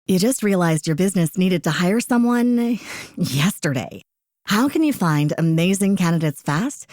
You just realized your business needed to hire someone yesterday. How can you find amazing candidates fast?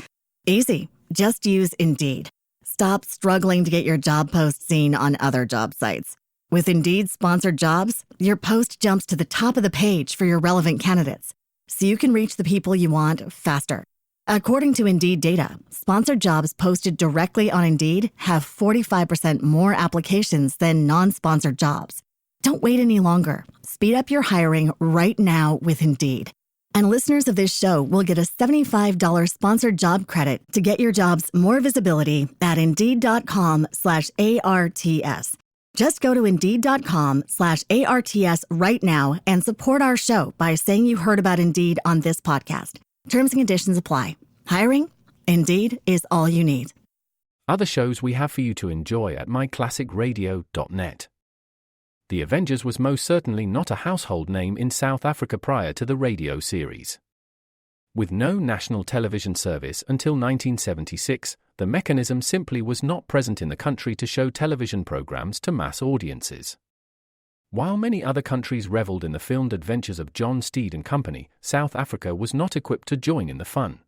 Easy. Just use Indeed. Stop struggling to get your job post seen on other job sites. With Indeed sponsored jobs, your post jumps to the top of the page for your relevant candidates, so you can reach the people you want faster. According to Indeed data, sponsored jobs posted directly on Indeed have 45% more applications than non-sponsored jobs. Don't wait any longer. Speed up your hiring right now with Indeed. And listeners of this show will get a $75 sponsored job credit to get your jobs more visibility at Indeed.com/ARTS. Just go to Indeed.com/ARTS right now and support our show by saying you heard about Indeed on this podcast. Terms and conditions apply. Hiring? Indeed is all you need. Other shows we have for you to enjoy at myclassicradio.net. The Avengers was most certainly not a household name in South Africa prior to the radio series. With no national television service until 1976, the mechanism simply was not present in the country to show television programs to mass audiences. While many other countries reveled in the filmed adventures of John Steed and company, South Africa was not equipped to join in the fun.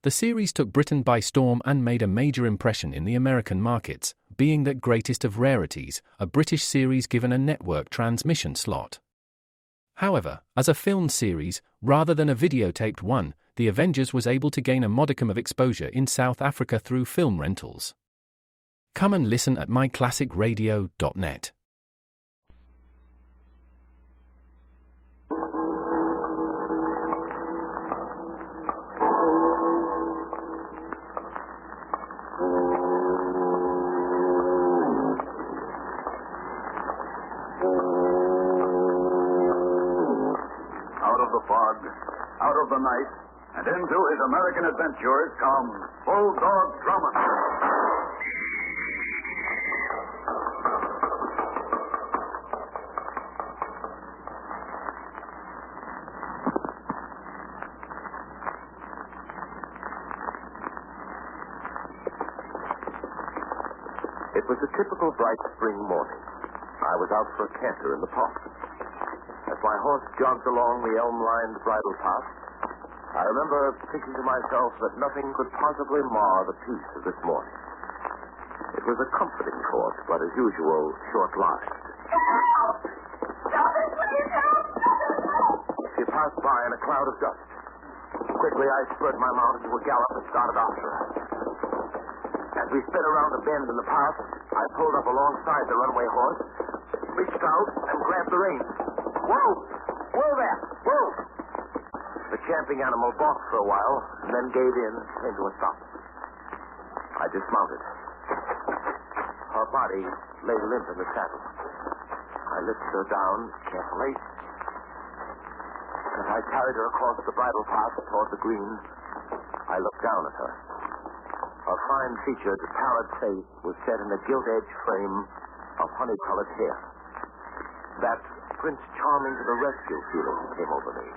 The series took Britain by storm and made a major impression in the American markets, being that greatest of rarities, a British series given a network transmission slot. However, as a filmed series, rather than a videotaped one, The Avengers was able to gain a modicum of exposure in South Africa through film rentals. Come and listen at myclassicradio.net. Out of the night, and into his American adventures comes Bulldog Drummond. It was a typical bright spring morning. I was out for a canter in the park. As my horse jogged along the elm-lined bridle path, I remember thinking to myself that nothing could possibly mar the peace of this morning. It was a comforting thought, but as usual, short-lived. Help! Stop it, please! Help! She passed by in a cloud of dust. Quickly, I spurred my mount into a gallop and started after her. As we sped around a bend in the path, I pulled up alongside the runaway horse, reached out, and grabbed the reins. Whoa! Whoa there! Whoa! The champing animal balked for a while, and then gave in and came to a stop. I dismounted. Her body lay limp in the saddle. I lifted her down carefully. As I carried her across the bridle path toward the green, I looked down at her. Her fine-featured, pallid face was set in a gilt-edged frame of honey-colored hair. That Prince Charming to the rescue feeling came over me.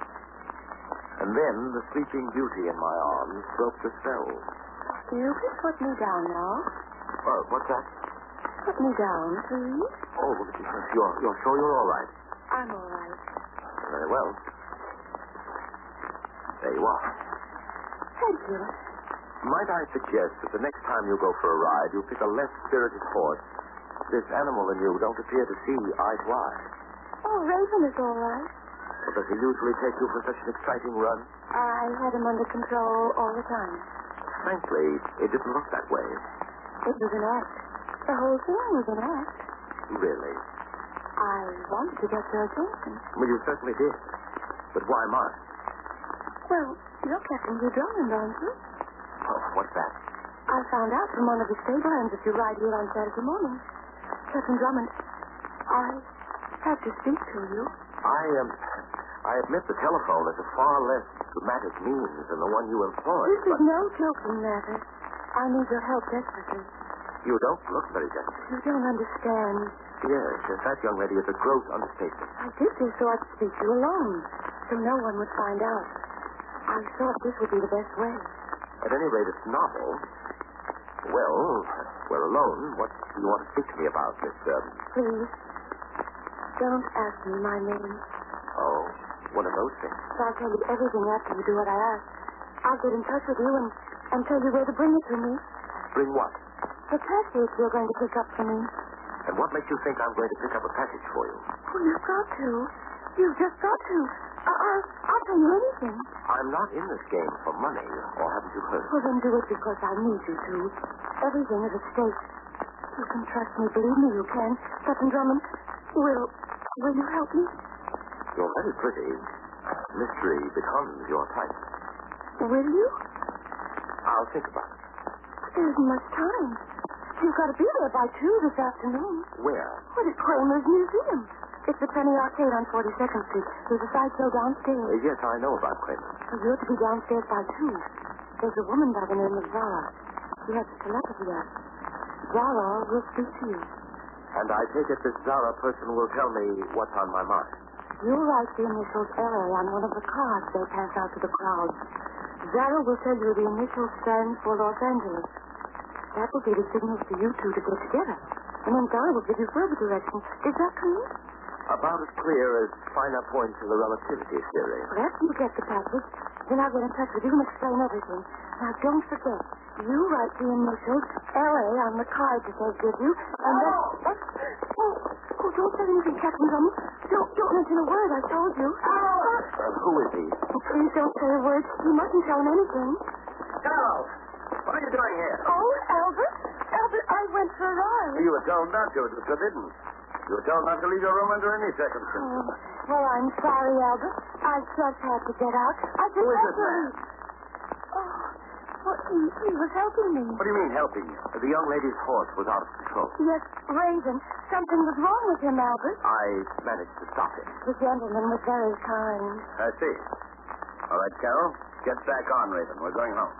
And then the sleeping beauty in my arms broke the spell. You can put me down now. What's that? Put me down, please. Oh, you're sure you're all right? I'm all right. Very well. There you are. Thank you. Might I suggest that the next time you go for a ride, you pick a less spirited horse? This animal and you don't appear to see eye to eye. Oh, Raven is all right. Well, does he usually take you for such an exciting run? I had him under control all the time. Frankly, it didn't look that way. It was an act. The whole thing was an act. Really? I wanted to get your attention. Well, you certainly did. But why mine? Well, you're Captain Drummond, aren't you? Oh, what's that? I found out from one of the stable hands that you ride here on Saturday morning. Captain Drummond, I have to speak to you. I admit the telephone is a far less dramatic means than the one you employ. This is no joking matter. I need your help desperately. You don't look very desperate. You don't understand. Yes, that young lady is a gross understatement. I did this so I could speak to you alone, so no one would find out. I thought this would be the best way. At any rate, it's novel. Well, we're alone. What do you want to speak to me about, Miss... Please, Don't ask me my name. Oh, one of those things. I'll tell you everything after you do what I ask. I'll get in touch with you and tell you where to bring it to me. Bring what? The package you're going to pick up for me. And what makes you think I'm going to pick up a package for you? Oh, you've got to. You've just got to. I'll tell you anything. I'm not in this game for money, or haven't you heard? Well, then do it because I need you to. Everything is at stake. You can trust me. Believe me, you can. Captain Drummond, will you help me? You're very pretty. Mystery becomes your type. Will you? I'll think about it. There isn't much time. You've got to be there by 2 this afternoon. Where? What at Kramer's Museum. It's the Penny Arcade on 42nd Street. There's a sideshow downstairs. Yes, I know about Kramer. So you're to be downstairs by 2. There's a woman by the name of Zara. She has a telepathy app. Zara will speak to you. And I take it this Zara person will tell me what's on my mind. You'll write the initials LA on one of the cards they pass out to the crowd. Zara will tell you the initials stand for Los Angeles. That will be the signal for you two to get together. And then Zara will give you further directions. Is that clear? About as clear as finer points in the relativity theory. Well, after you get the package, then I'll get in touch with you and explain everything. Now, don't forget, you write the initials LA on the card that they give you, and then... Oh, don't say anything, Captain Drummond. Don't mention a word, I told you. Who is he? Oh, please don't say a word. You mustn't tell him anything. Carol! What are you doing here? Oh, Albert? Albert, I went for a ride. You were told not to. It was forbidden. You were told not to leave your room under any circumstances. Oh, well, I'm sorry, Albert. I just had to get out. I just Who is had this to man? leave. Oh, well, he was helping me. What do you mean, helping you? The young lady's horse was out of control. Yes, Raven. Something was wrong with him, Albert. I managed to stop him. The gentleman was very kind. I see. All right, Carol. Get back on, Raven. We're going home.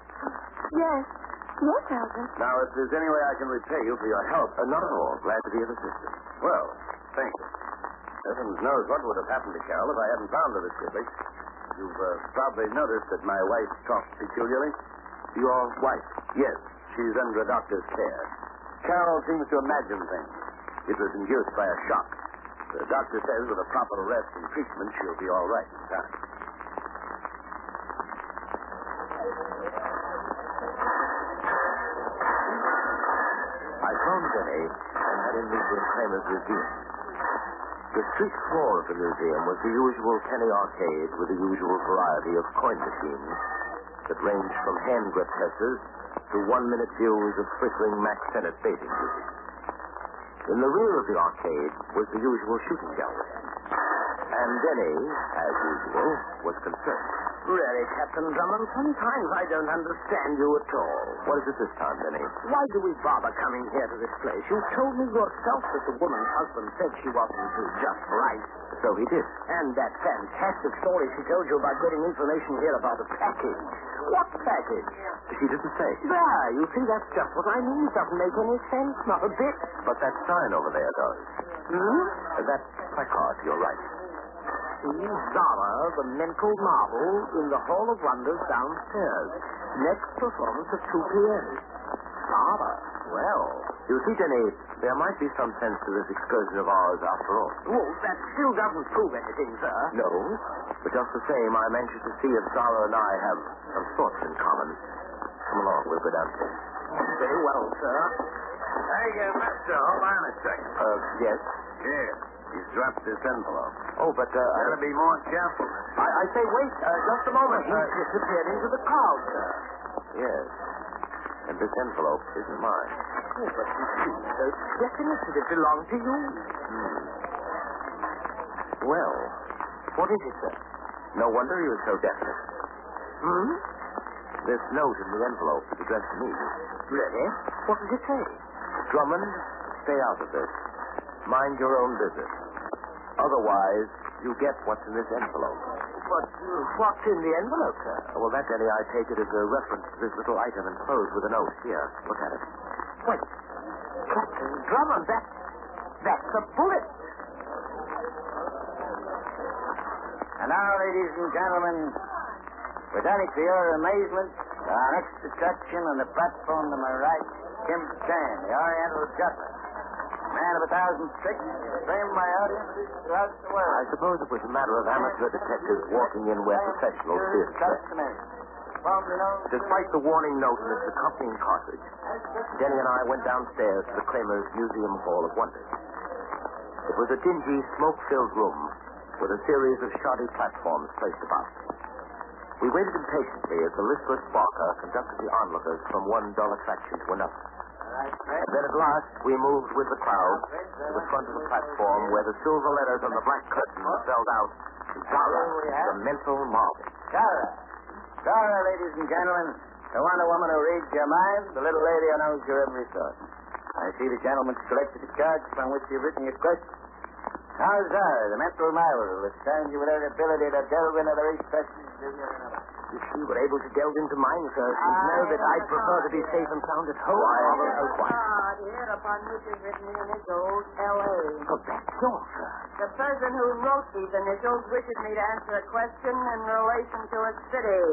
Yes. Yes, Albert. Now, if there's any way I can repay you for your help... Not at all. Glad to be of assistance. Well, thank you. Heavens knows what would have happened to Carol if I hadn't found her this quickly. You've probably noticed that my wife talks peculiarly. Your wife? Yes, she's under a doctor's care. Carol seems to imagine things. It was induced by a shock. The doctor says with a proper rest and treatment, she'll be all right in time. I phoned Denny and had him meet me in Kramer's Museum. The street floor of the museum was the usual penny arcade with the usual variety of coin machines that ranged from hand-grip presses to one-minute views of flickering Max Sennett bathing music. In the rear of the arcade was the usual shooting gallery. And Denny, as usual, was concerned. Really, Captain Drummond, sometimes I don't understand you at all. What is it this time, Denny? Why do we bother coming here to this place? You told me yourself that the woman's husband said she wasn't just right. So he did. And that fantastic story she told you about getting information here about a package. What package? She didn't say. There, you see, that's just what I mean. It doesn't make any sense, not a bit. But that sign over there does. Hmm? That placard, you're right. See Zara, the mental marvel, in the Hall of Wonders downstairs. Next performance at 2 p.m. Zara? Well, you see, Denny, there might be some sense to this excursion of ours after all. Oh, that still doesn't prove anything, sir. No, but just the same, I'm anxious to see if Zara and I have some thoughts in common. Come along, we'll go downstairs. Very well, sir. Hey, mister, hold on a second. Yes? Here, he's dropped this envelope. Oh, but, Gotta be more careful, mister. I say, wait, just a moment. He disappeared into the crowd, sir. Yes. And this envelope isn't mine. Oh, but you see, so definitely it belonged to you. Well, what is it, sir? No wonder he was so definite. Hmm? This note in the envelope is addressed to me. Really? What does it say? Drummond, stay out of this. Mind your own business. Otherwise, you get what's in this envelope. But what's in the envelope, sir? Well, that, Denny, I take it as a reference to this little item enclosed with a note. Here, look at it. Wait. Captain Drummond, that's a bullet. And now, ladies and gentlemen, with added to your amazement, our next attraction on the platform to my right, Kim Chan, the Oriental Juggler. man of 1,000 tricks, framed my audiences throughout the world. I suppose it was a matter of amateur detectives walking in where professionals did. Customary. Formerly known Despite the warning note in its accompanying cartridge, Jenny and I went downstairs to the Kramer's Museum Hall of Wonders. It was a dingy, smoke-filled room with a series of shoddy platforms placed about. We waited impatiently as the listless Barker conducted the onlookers from one dull attraction to another. And then at last we moved with the crowd to the front of the platform where the silver letters on the black curtain spelled out Zara, the mental marvel. Zara, ladies and gentlemen. The Wonder Woman who reads your mind, the little lady who knows your every thought. I see the gentleman's collected the cards upon which you've written your question. How's Zara, the mental marvel who astounds you with her ability to delve into the recesses of your intellect? If she were able to delve into mine, sir, she'd know that I'd prefer to be safe and sound at home. Card here upon which is written the initials L.A. Oh, that's all, sir. The person who wrote these initials wishes me to answer a question in relation to a city.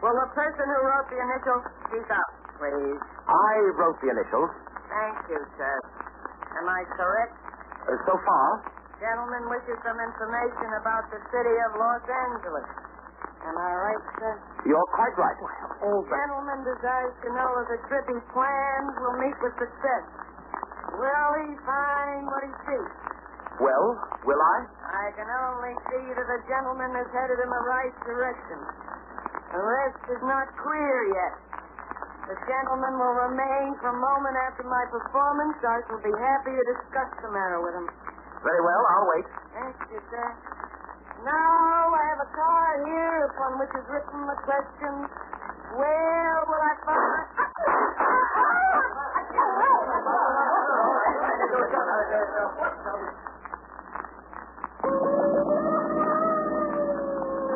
Will the person who wrote the initials speak up, please? I wrote the initials. Thank you, sir. Am I correct? So far. Gentleman wishes some information about the city of Los Angeles. Am I right, sir? You're quite right. Gentleman desires to know if the trip he plans will meet with success. Will he find what he seeks? Well, will I? I can only see that the gentleman is headed in the right direction. The rest is not clear yet. The gentleman will remain for a moment after my performance. I shall be happy to discuss the matter with him. Very well, I'll wait. Thank you, sir. Now I have a card here upon which is written the question, where will I find...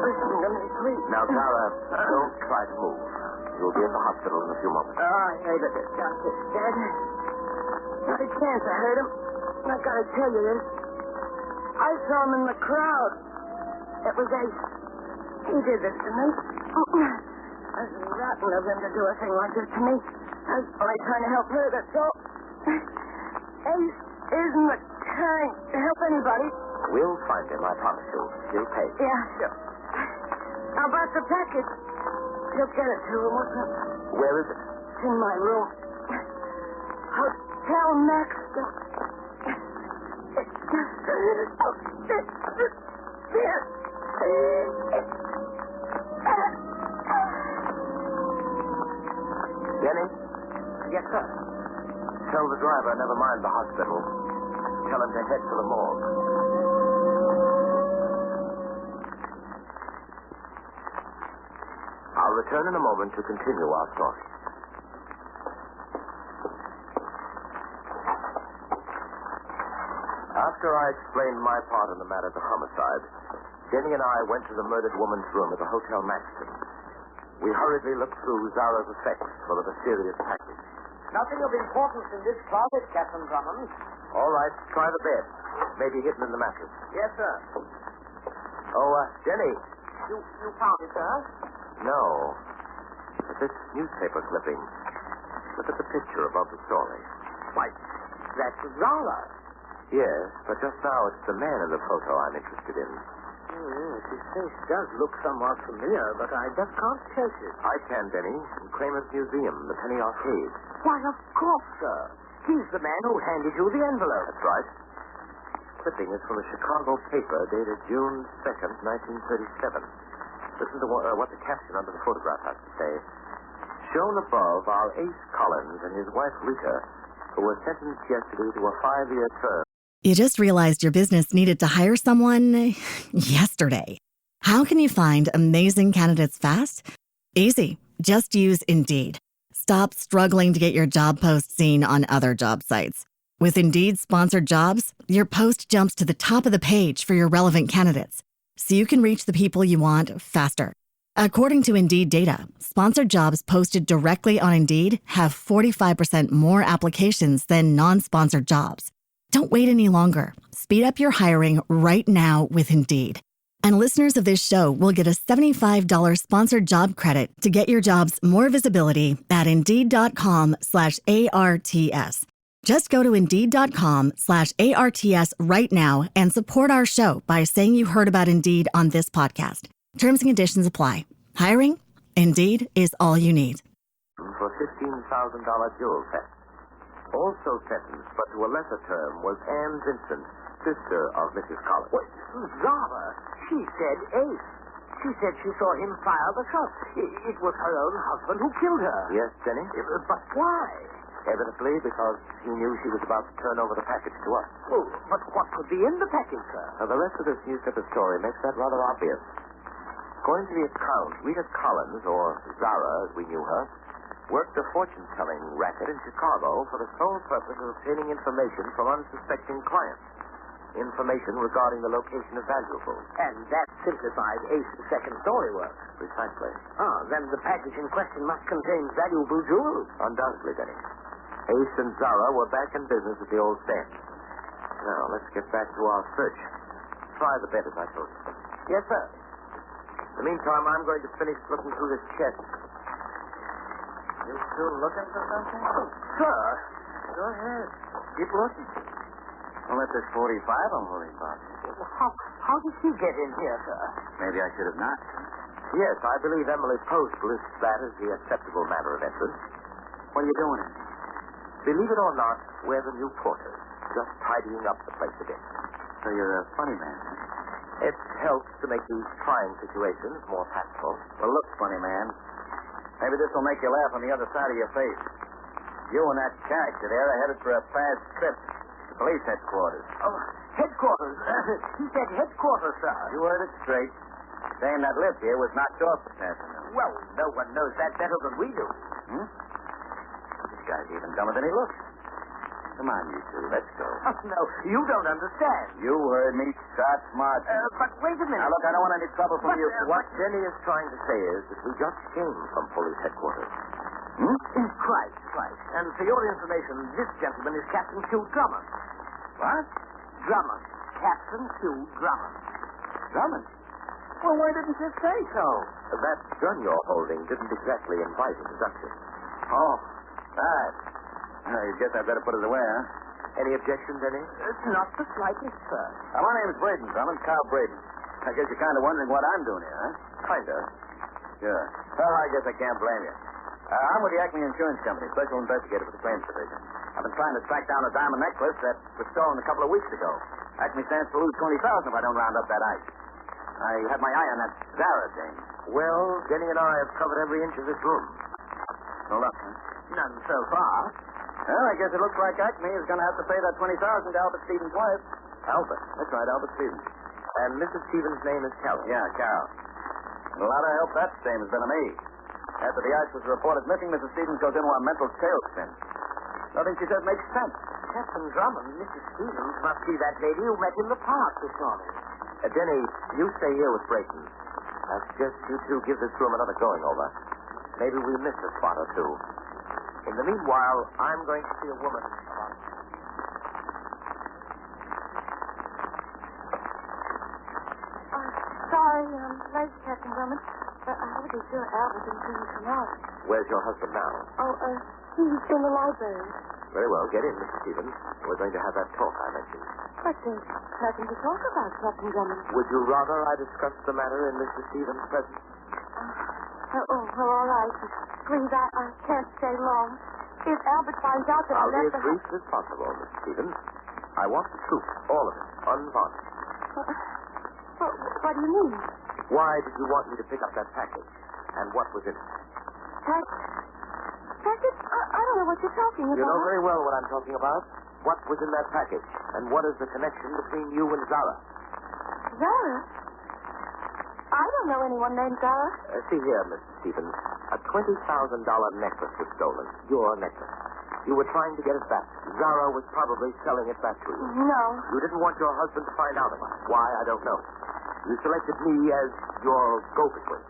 Listen to me, please. Now, Zara, don't try to move. You'll be at the hospital in a few moments. Oh, I heard that the doctor's dead. Not a chance I heard him. I gotta tell you this. I saw him in the crowd. It was Ace. He did this to me. It was rotten of him to do a thing like this to me. I was only trying to help her, that's all. Ace isn't the kind to help anybody. We'll find him, I promise you. He'll pay. Yeah, sure. How about the package? You'll get it to him, won't you? Where is it? It's in my room. Hotel Maxton. Jenny? Yes, sir. Tell the driver never mind the hospital. Tell him to head for the morgue. I'll return in a moment to continue our story. After I explained my part in the matter of the homicide, Jenny and I went to the murdered woman's room at the Hotel Maxton. We hurriedly looked through Zara's effects for the mysterious package. Nothing of importance in this closet, Captain Drummond. All right, try the bed. Maybe hidden in the mattress. Yes, sir. Oh, Jenny. You found it, sir? No. But this newspaper clipping. Look at the picture above the story. Why, that's Zara. Yes, but just now it's the man in the photo I'm interested in. Yes, his face does look somewhat familiar, but I just can't trace it. I can, Denny. In Kramer's Museum, the Penny Arcade. Why, of course, sir. He's the man who handed you the envelope. That's right. Clipping is from a Chicago paper dated June 2nd, 1937. Listen to what the caption under the photograph has to say. Shown above are Ace Collins and his wife Rita, who were sentenced yesterday to a 5-year term. You just realized your business needed to hire someone yesterday. How can you find amazing candidates fast? Easy. Just use Indeed. Stop struggling to get your job post seen on other job sites. With Indeed sponsored jobs, your post jumps to the top of the page for your relevant candidates, so you can reach the people you want faster. According to Indeed data, sponsored jobs posted directly on Indeed have 45% more applications than non-sponsored jobs. Don't wait any longer. Speed up your hiring right now with Indeed. And listeners of this show will get a $75 sponsored job credit to get your jobs more visibility at Indeed.com/ARTS. Just go to Indeed.com/ARTS right now and support our show by saying you heard about Indeed on this podcast. Terms and conditions apply. Hiring? Indeed is all you need. For $15,000 jewel theft. Also sentenced, but to a lesser term, was Anne Vincent, sister of Mrs. Collins. What? Zara, she said Ace. She said she saw him fire the shot. It was her own husband who killed her. Yes, Jenny? But why? Evidently because he knew she was about to turn over the package to us. Oh, but what could be in the package, sir? Now, the rest of this newspaper story makes that rather obvious. According to the account, Rita Collins, or Zara as we knew her, worked a fortune-telling racket in Chicago for the sole purpose of obtaining information from unsuspecting clients. Information regarding the location of valuables. And that simplified Ace's second-story work. Precisely. Then the package in question must contain valuable jewels. Undoubtedly, Benny. Ace and Zara were back in business at the old stand. Now, let's get back to our search. Try the bed, as I told you. Yes, sir. In the meantime, I'm going to finish looking through this chest. You still looking for something? Sir. Go ahead. Keep looking. Don't let this 45 I'm worried about. How did she get in here, sir? Maybe I should have not. Yes, I believe Emily Post lists that as the acceptable manner of entrance. What are you doing in? Believe it or not, we're the new porters, just tidying up the place a bit. So you're a funny man, huh? It helps to make these trying situations more tactful. Well, look, funny man. Maybe this will make you laugh on the other side of your face. You and that character there are headed for a fast trip to police headquarters. Oh, headquarters. He said headquarters, sir. You heard it straight. Dame that lived here was knocked off this afternoon. Well, no one knows that better than we do. This guy's even dumber than he looks. Come on, you two. Let's go. Oh, no, you don't understand. You heard me. Start smart. But wait a minute. Now, look, I don't want any trouble from But, you. What Jenny is trying to say is that we just came from police headquarters. Right. And for your information, this gentleman is Captain Q. Drummond. What? Drummond. Captain Q. Drummond. Drummond? Well, why didn't you say so? That gun you're holding didn't exactly invite introduction. Oh, right. I guess I'd better put it away, huh? Any objection, Jenny? Not the slightest, sir. My name's Braden, Drummond. Carl Braden. I guess you're kind of wondering what I'm doing here, huh? Kinda. Sure. Well, I guess I can't blame you. I'm with the Acme Insurance Company, special investigator for the claims division. I've been trying to track down a diamond necklace that was stolen a couple of weeks ago. Acme stands to lose $20,000 if I don't round up that ice. I had my eye on that Zara dame. Well, Jenny and I have covered every inch of this room. No luck, huh? None so far. Well, I guess it looks like Acme is going to have to pay that $20,000 to Albert Stevens' wife. Albert. That's right, Albert Stevens. And Mrs. Stevens' name is Carol. Yeah, Carol. And a lot of help that dame has been to me. After the ice was reported missing, Mrs. Stevens goes into a mental tailspin. Nothing she says makes sense. Captain Drummond, Mrs. Stevens must be that lady who met in the park this morning. Jenny, you stay here with Brayton. I'll suggest you two give this room another going over. Maybe we miss a spot or two. In the meanwhile, I'm going to see a woman. Sorry, I'm late, Captain Drummond. I had to be sure Albert didn't see you come out. Where's your husband now? He's in the library. Very well. Get in, Mrs. Stevens. We're going to have that talk I mentioned. But there's nothing to talk about, Captain Drummond. Would you rather I discuss the matter in Mrs. Stevens' presence? All right. Please, I can't stay long. If Albert finds out that I'll I be left as brief as possible, Mrs. Stevens. I want the truth, all of it, unvarnished. What do you mean? Why did you want me to pick up that package? And what was in it? Package? I don't know what you're talking about. You know very well what I'm talking about. What was in that package? And what is the connection between you and Zara? Zara? I don't know anyone named Zara. See here, Mrs. Stevens. A $20,000 necklace was stolen. Your necklace. You were trying to get it back. Zara was probably selling it back to you. No. You didn't want your husband to find out about it. Why, I don't know. You selected me as your go-between.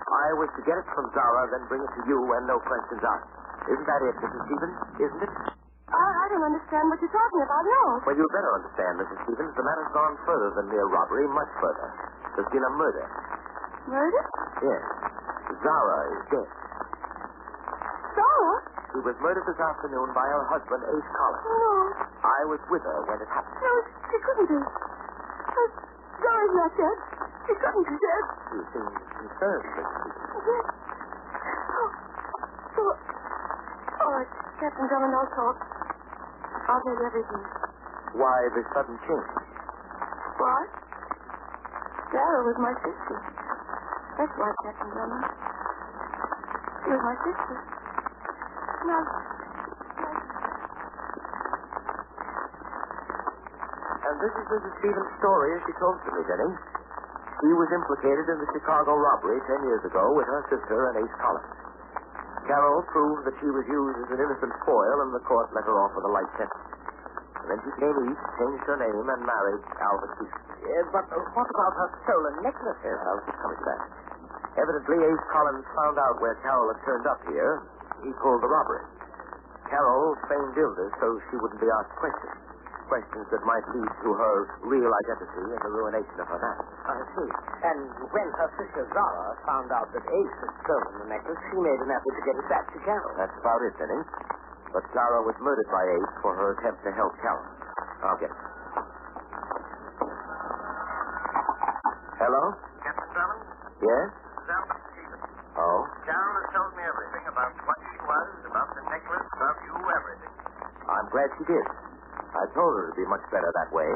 I was to get it from Zara, then bring it to you, and no questions asked. Isn't that it, Mrs. Stevens? Isn't it? I don't understand what you're talking about, no. Well, you'd better understand, Mrs. Stevens. The matter's gone further than mere robbery, much further. There's been a murder. Murder? Yes. Zara is dead. Zara? She was murdered this afternoon by her husband, Ace Collins. No. I was with her when it happened. No, she couldn't be. Dora's not dead. She couldn't be dead. You seem concerned, Mrs. Stevens. Yes. All right, Captain Drummond, I'll talk. I'll tell you everything. Why this sudden change? What? Dara was my sister. That's why, Captain Drummond. She was my sister. No. And this is Mrs. Stevens' story as she told it to me, Denny. She was implicated in the Chicago robbery 10 years ago with her sister and Ace Collins. Carol proved that she was used as an innocent foil, and the court let her off with a light sentence. And then she came east, changed her name, and married Albert Stevens. But what about her stolen necklace? Yes, I was just coming to that. Evidently, Ace Collins found out where Carol had turned up here. He pulled the robbery. Carol feigned illness so she wouldn't be asked questions. Questions that might lead to her real identity and the ruination of her marriage. I see. And when her sister Zara found out that Ace had stolen the necklace, she made an effort to get it back to Carol. That's about it, Denny. But Zara was murdered by Ace for her attempt to help Carol. I'll get it. Hello? Captain Drummond? Yes? Albert Stevens. Oh? Carol has told me everything about what she was, about the necklace, about you, everything. I'm glad she did. I told her it'd be much better that way.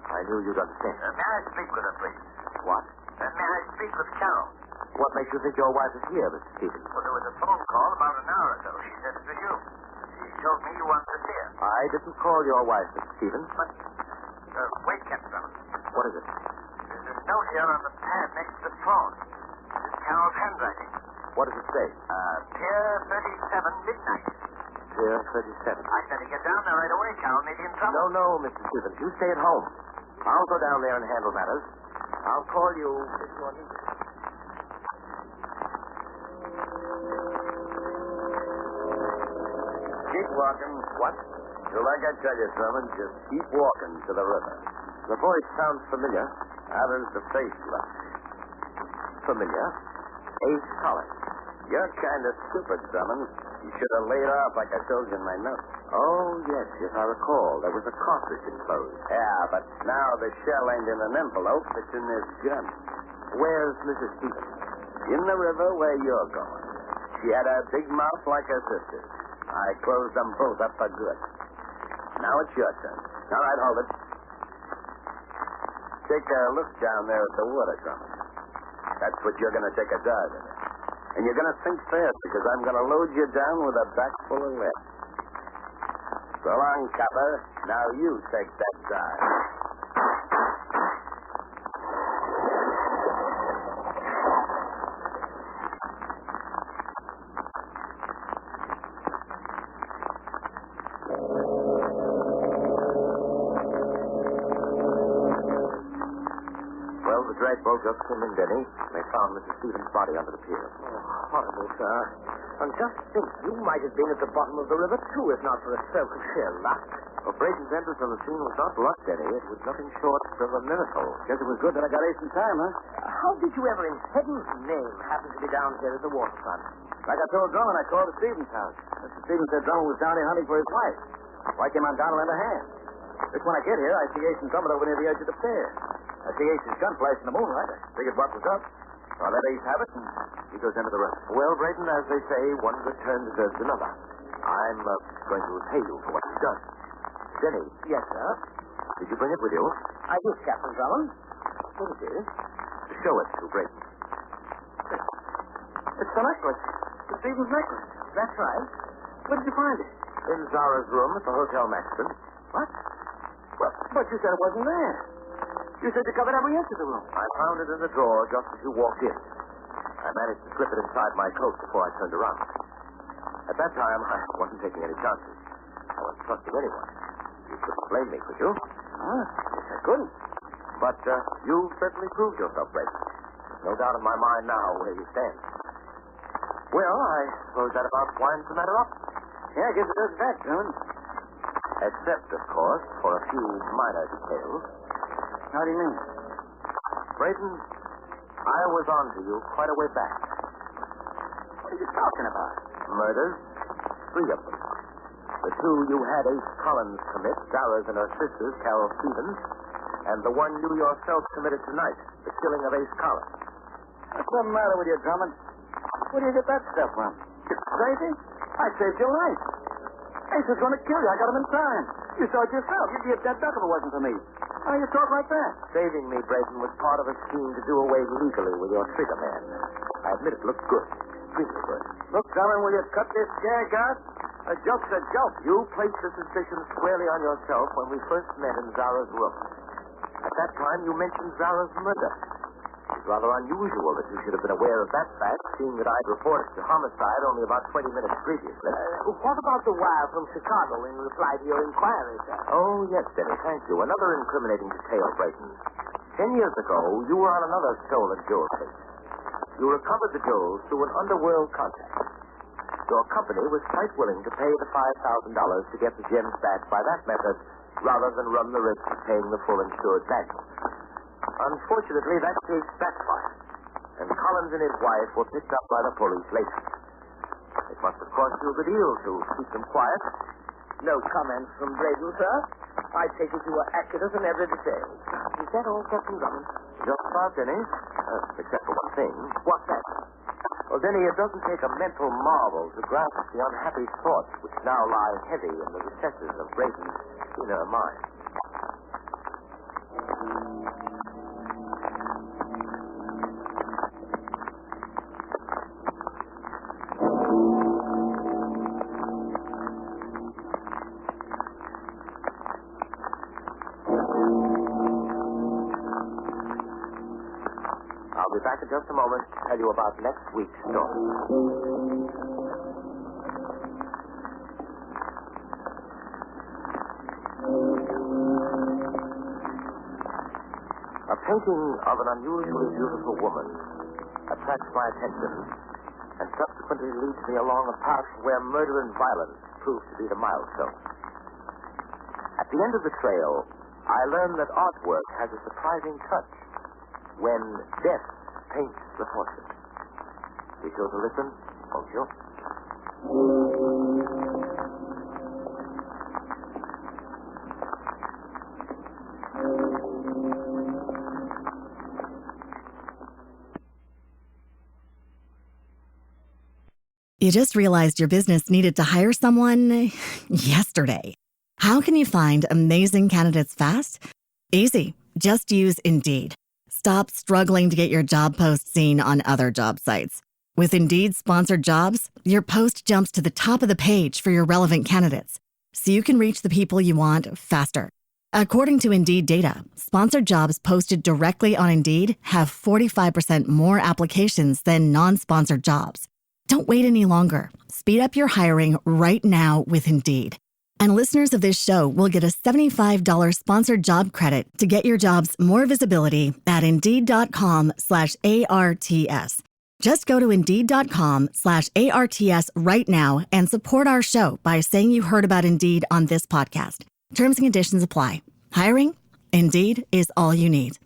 I knew you'd understand. May I speak with her, please? What? May I speak with Carol? What makes you think your wife is here, Mr. Stevens? Well, there was a phone call about an hour ago. She said it was you. She told me you wanted to see her. I didn't call your wife, Mr. Stevens. But, wait, Captain Drummond. What is it? There's a note here on the pad next to the phone. It's Carol's handwriting. What does it say? Pier 37, midnight. Pier 37. I better get down there right away, Carol. Maybe in trouble. No, Mr. Stevens. You stay at home. I'll go down there and handle matters. I'll call you if you're needed. Keep walking. What? Do like I tell you, Drummond, just keep walking to the river. The voice sounds familiar. There's the face left. Familiar? Ace Collins. You're kind of stupid, Drummond. You should have laid off like I told you in my note. Oh, yes, I recall. There was a cartridge enclosed. Yeah, but now the shell ain't in an envelope. It's in this gun. Where's Mrs. Stevens? In the river where you're going. She had a big mouth like her sister's. I closed them both up for good. Now it's your turn. All right, hold it. Take a look down there at the water, Drummond. That's what you're going to take a dive in. And you're going to think fast because I'm going to load you down with a back full of lead. So long, copper. Now you take that dive. Well, the drag boat just came in, Denny. They found Mrs. Stevens' body under the pier. Horrible, sir. And just think, you might have been at the bottom of the river, too, if not for a stroke of sheer luck. Well, Brayton's entrance on the scene was not luck, Denny. It was nothing short of a miracle. Guess it was good that I got Ace in time, huh? How did you ever, in heaven's name, happen to be down here at the waterfront? Like I told Drummond, I called the Stevens house. Mr. Stevens said Drummond was down here hunting for his wife. So I came on down to lend a hand. Just when I get here, I see Ace and Drummond over near the edge of the pier. I see Ace's gun flash in the moonlight. I figured what was up. So I let Ace have it, and he goes into the river. Well, Brayton, as they say, one good turn deserves another. I'm going to repay you for what you've done. Denny. Yes, sir. Did you bring it with you? I did, Captain Drummond. Here it is. Show it to Brayton. It's the necklace. The Stevens necklace. That's right. Where did you find it? In Zara's room at the Hotel Maxton. What? Well, but you said it wasn't there. You said you covered every inch of the room. I found it in the drawer just as you walked in. I managed to slip it inside my coat before I turned around. At that time, I wasn't taking any chances. I wasn't trusting anyone. You couldn't blame me, could you? Yes, I couldn't. But you certainly proved yourself, Brayton. No doubt in my mind now where you stand. Well, I suppose that about winds the matter up. Yeah, I guess it does that, Drummond. Except, of course, for a few minor details. How do you mean? Brayton, I was on to you quite a way back. What are you talking about? Murders, three of them. The two you had Ace Collins commit, Zara's and her sisters, Carol Stevens, and the one you yourself committed tonight, the killing of Ace Collins. What's the matter with you, Drummond? Where do you get that stuff from? You crazy? I saved your life. Ace was going to kill you. I got him in time. You saw it yourself. You'd be a dead duck if it wasn't for me. How you talk like that? Saving me, Brayton, was part of a scheme to do away legally with your trigger man. I admit it looked good. Extremely good. Look, Drummond, will you cut this gag out? A joke's a joke. You placed the suspicion squarely on yourself when we first met in Zara's room. At that time, you mentioned Zara's murder. It's rather unusual that you should have been aware of that fact, seeing that I'd reported the homicide only about 20 minutes previously. What about the wire from Chicago in reply to your inquiry, sir? Oh, yes, Denny, thank you. Another incriminating detail, Brayton. 10 years ago, you were on another stolen jewel case. You recovered the jewels through an underworld contact. Your company was quite willing to pay the $5,000 to get the gems back by that method, rather than run the risk of paying the full insured value. Unfortunately, that case backfired, and Collins and his wife were picked up by the police later. It must have cost you a good deal to keep them quiet. No comments from Braden, sir. I take it you were accurate in every detail. Is that all, Captain Drummond? Just about, Denny. Except for one thing. What's that? Well, Denny, it doesn't take a mental marvel to grasp the unhappy thoughts which now lie heavy in the recesses of Braden's inner mind. I'll be back in just a moment to tell you about next week's story. A painting of an unusually beautiful woman attracts my attention and subsequently leads me along a path where murder and violence prove to be the milestone. At the end of the trail, I learn that artwork has a surprising touch when death paints the portrait. Be sure to listen, won't you? You just realized your business needed to hire someone yesterday. How can you find amazing candidates fast? Easy. Just use Indeed. Stop struggling to get your job post seen on other job sites. With Indeed sponsored jobs, your post jumps to the top of the page for your relevant candidates, so you can reach the people you want faster. According to Indeed data, sponsored jobs posted directly on Indeed have 45% more applications than non-sponsored jobs. Don't wait any longer. Speed up your hiring right now with Indeed. And listeners of this show will get a $75 sponsored job credit to get your jobs more visibility at Indeed.com/ARTS. Just go to Indeed.com/ARTS right now and support our show by saying you heard about Indeed on this podcast. Terms and conditions apply. Hiring? Indeed is all you need.